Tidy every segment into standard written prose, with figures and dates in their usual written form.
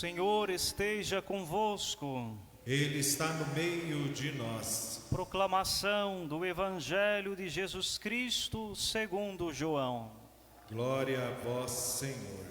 Senhor esteja convosco. Ele está no meio de nós. Proclamação do Evangelho de Jesus Cristo segundo João. Glória a vós, Senhor.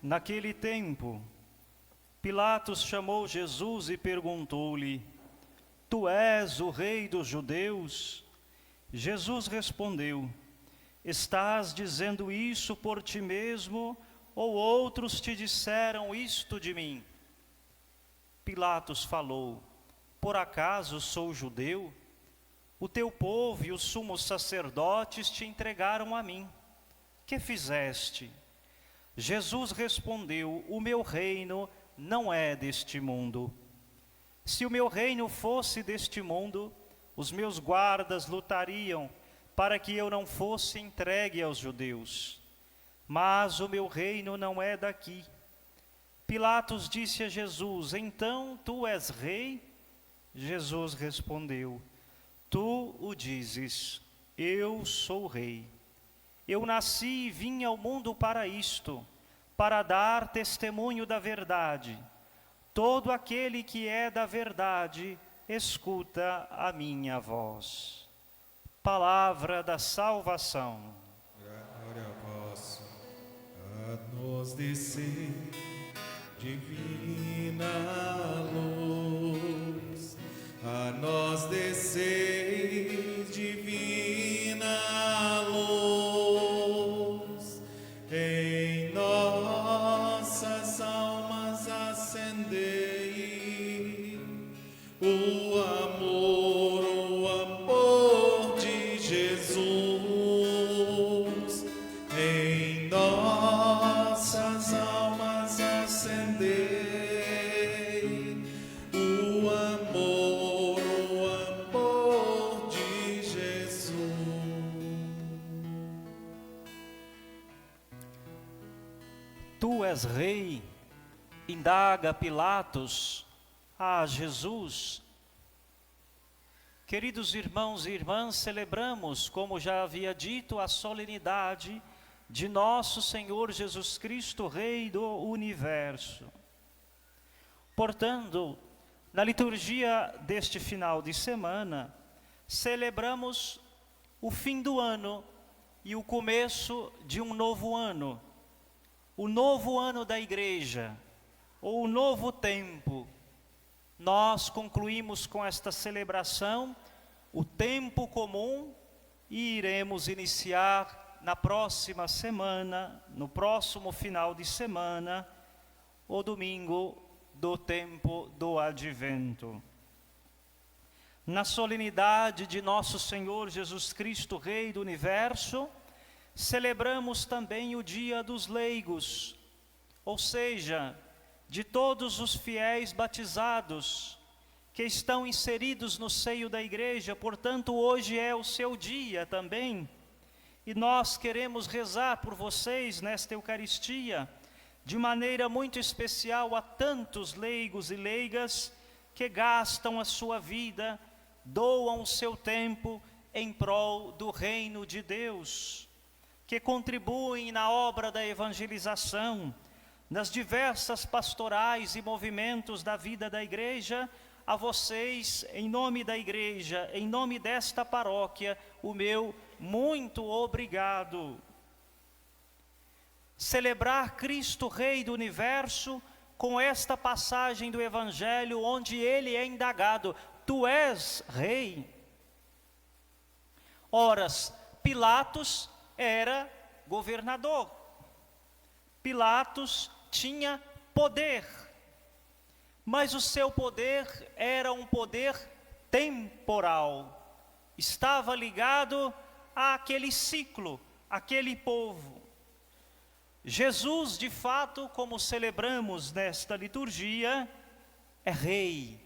Naquele tempo, Pilatos chamou Jesus e perguntou-lhe: Tu és o rei dos judeus? Jesus respondeu: Estás dizendo isso por ti mesmo, ou outros te disseram isto de mim? Pilatos falou: Por acaso sou judeu? O teu povo e os sumos sacerdotes te entregaram a mim. Que fizeste? Jesus respondeu: O meu reino não é deste mundo. Se o meu reino fosse deste mundo, os meus guardas lutariam para que eu não fosse entregue aos judeus. Mas o meu reino não é daqui. Pilatos disse a Jesus: Então tu és rei? Jesus respondeu: Tu o dizes, eu sou rei. Eu nasci e vim ao mundo para isto, para dar testemunho da verdade. Todo aquele que é da verdade, escuta a minha voz. Palavra da salvação. Glória a vós. A nos descer divina luz. A nós descer divina luz. Em nossas almas acendei o amor de Jesus. Em nossas almas acendei o amor de Jesus. Tu és rei, indaga Pilatos a Jesus. Queridos irmãos e irmãs, celebramos, como já havia dito, a solenidade de nosso Senhor Jesus Cristo, Rei do Universo. Portanto, na liturgia deste final de semana, celebramos o fim do ano e o começo de um novo ano. O novo ano da igreja, ou o novo tempo. Nós concluímos com esta celebração o tempo comum e iremos iniciar na próxima semana, no próximo final de semana, o domingo do tempo do Advento. Na solenidade de nosso Senhor Jesus Cristo, Rei do Universo, celebramos também o Dia dos Leigos, ou seja, de todos os fiéis batizados que estão inseridos no seio da igreja. Portanto, hoje é o seu dia também, e nós queremos rezar por vocês nesta Eucaristia, de maneira muito especial a tantos leigos e leigas que gastam a sua vida, doam o seu tempo em prol do reino de Deus, que contribuem na obra da evangelização, nas diversas pastorais e movimentos da vida da igreja. A vocês, em nome da igreja, em nome desta paróquia, o meu muito obrigado. Celebrar Cristo, Rei do Universo, com esta passagem do Evangelho, onde ele é indagado: Tu és rei? Ora, Pilatos era governador. Pilatos tinha poder, mas o seu poder era um poder temporal. Estava ligado àquele ciclo, àquele povo. Jesus, de fato, como celebramos nesta liturgia, é Rei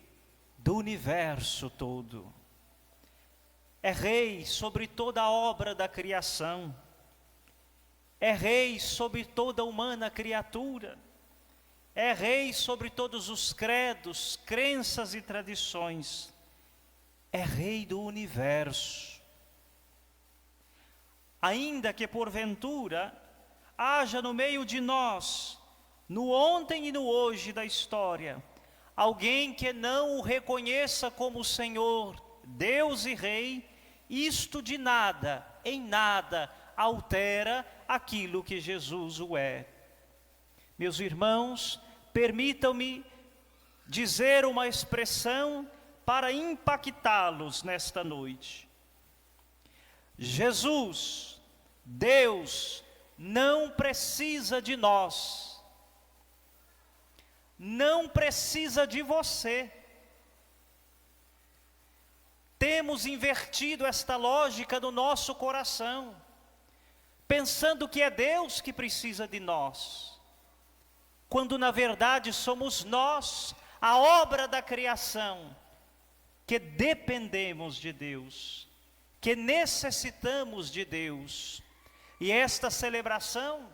do universo todo. É Rei sobre toda a obra da criação. É Rei sobre toda a humana criatura. É Rei sobre todos os credos, crenças e tradições. É Rei do universo. Ainda que porventura haja no meio de nós, no ontem e no hoje da história, alguém que não o reconheça como Senhor, Deus e Rei, isto de nada, em nada, altera aquilo que Jesus o é. Meus irmãos, permitam-me dizer uma expressão para impactá-los nesta noite. Jesus, Deus, não precisa de nós, não precisa de você. Temos invertido esta lógica no nosso coração, pensando que é Deus que precisa de nós, quando na verdade somos nós, a obra da criação, que dependemos de Deus, que necessitamos de Deus. E esta celebração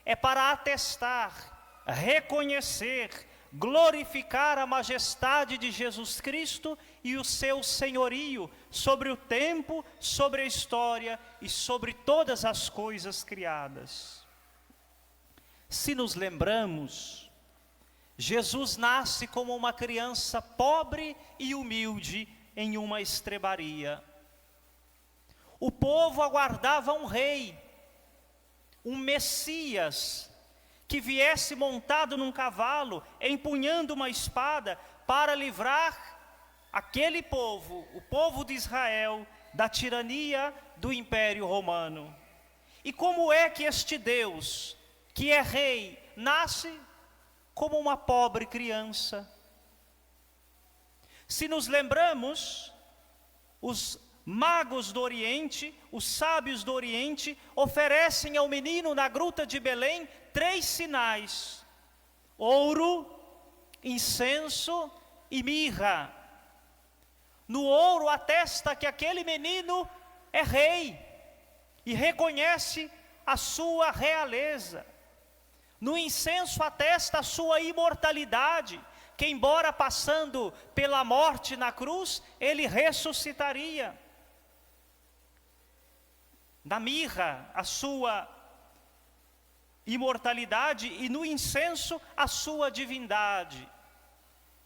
é para atestar, reconhecer, glorificar a majestade de Jesus Cristo e o seu senhorio sobre o tempo, sobre a história e sobre todas as coisas criadas. Se nos lembramos, Jesus nasce como uma criança pobre e humilde em uma estrebaria. O povo aguardava um rei, um Messias, que viesse montado num cavalo, empunhando uma espada, para livrar aquele povo, o povo de Israel, da tirania do Império Romano. E como é que este Deus, que é rei, nasce como uma pobre criança? Se nos lembramos, os magos do Oriente, os sábios do Oriente, oferecem ao menino na gruta de Belém 3 sinais: ouro, incenso e mirra. No ouro atesta que aquele menino é rei e reconhece a sua realeza. No incenso atesta a sua imortalidade, que embora passando pela morte na cruz, ele ressuscitaria. Na mirra, a sua imortalidade, e no incenso, a sua divindade.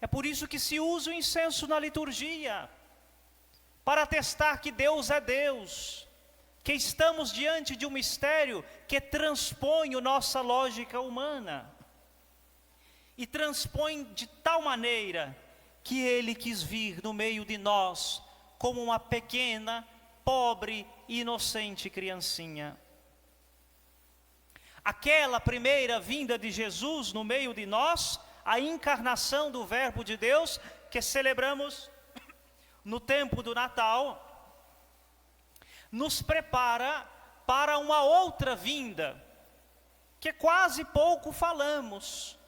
É por isso que se usa o incenso na liturgia, para atestar que Deus é Deus, que estamos diante de um mistério que transpõe a nossa lógica humana, e transpõe de tal maneira que Ele quis vir no meio de nós, como uma pequena, pobre e inocente criancinha. Aquela primeira vinda de Jesus no meio de nós, a encarnação do Verbo de Deus, que celebramos no tempo do Natal, nos prepara para uma outra vinda, que quase pouco falamos,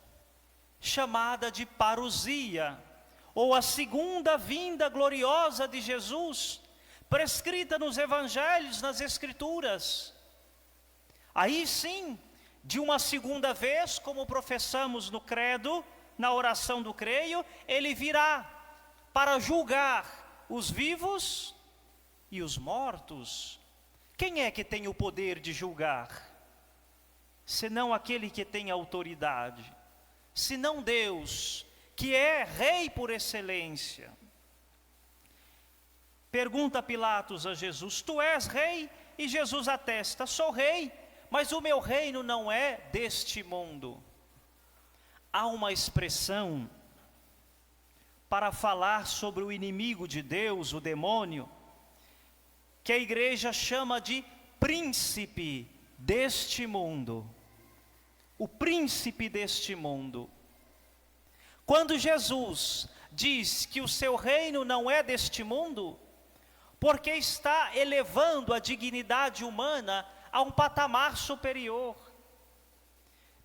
chamada de parousia, ou a segunda vinda gloriosa de Jesus, prescrita nos evangelhos, nas escrituras. Aí sim, de uma segunda vez, como professamos no credo, na oração do creio, ele virá para julgar os vivos e os mortos. Quem é que tem o poder de julgar? Senão aquele que tem autoridade, senão Deus, que é rei por excelência. Pergunta Pilatos a Jesus: tu és rei? E Jesus atesta: sou rei, mas o meu reino não é deste mundo. Há uma expressão para falar sobre o inimigo de Deus, o demônio, que a igreja chama de príncipe deste mundo. O príncipe deste mundo. Quando Jesus diz que o seu reino não é deste mundo, porque está elevando a dignidade humana a um patamar superior.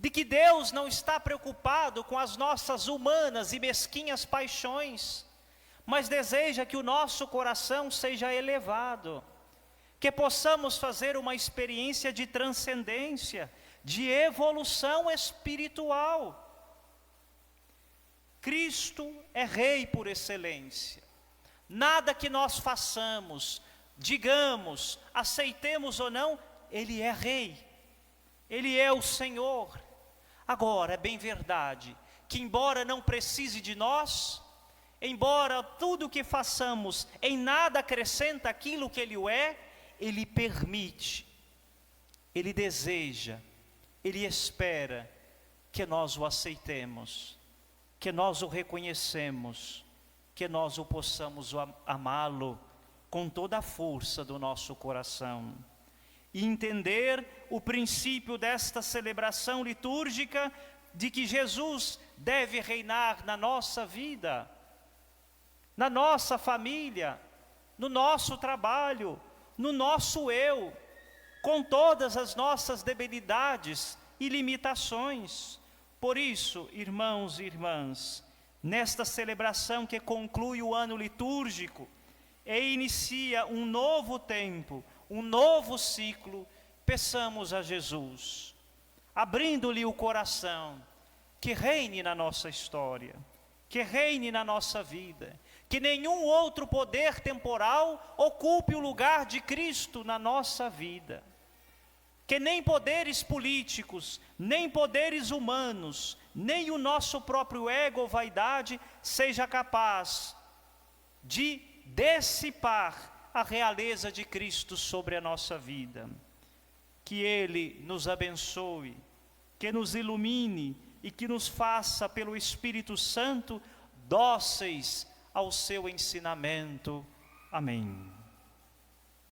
de que Deus não está preocupado com as nossas humanas e mesquinhas paixões, mas deseja que o nosso coração seja elevado, que possamos fazer uma experiência de transcendência, de evolução espiritual. Cristo é Rei por excelência. Nada que nós façamos, digamos, aceitemos ou não, Ele é Rei. Ele é o Senhor. Agora, é bem verdade que embora não precise de nós, embora tudo o que façamos em nada acrescenta aquilo que Ele é, Ele permite, Ele deseja, Ele espera que nós o aceitemos, que nós o reconhecemos, que nós o possamos amá-lo com toda a força do nosso coração. E entender o princípio desta celebração litúrgica de que Jesus deve reinar na nossa vida, na nossa família, no nosso trabalho, no nosso eu, com todas as nossas debilidades e limitações. Por isso, irmãos e irmãs, nesta celebração que conclui o ano litúrgico e inicia um novo tempo, um novo ciclo, peçamos a Jesus, abrindo-lhe o coração, que reine na nossa história, que reine na nossa vida, que nenhum outro poder temporal ocupe o lugar de Cristo na nossa vida, que nem poderes políticos, nem poderes humanos, nem o nosso próprio ego ou vaidade seja capaz de dissipar a realeza de Cristo sobre a nossa vida. Que Ele nos abençoe, que nos ilumine e que nos faça pelo Espírito Santo dóceis ao seu ensinamento. Amém.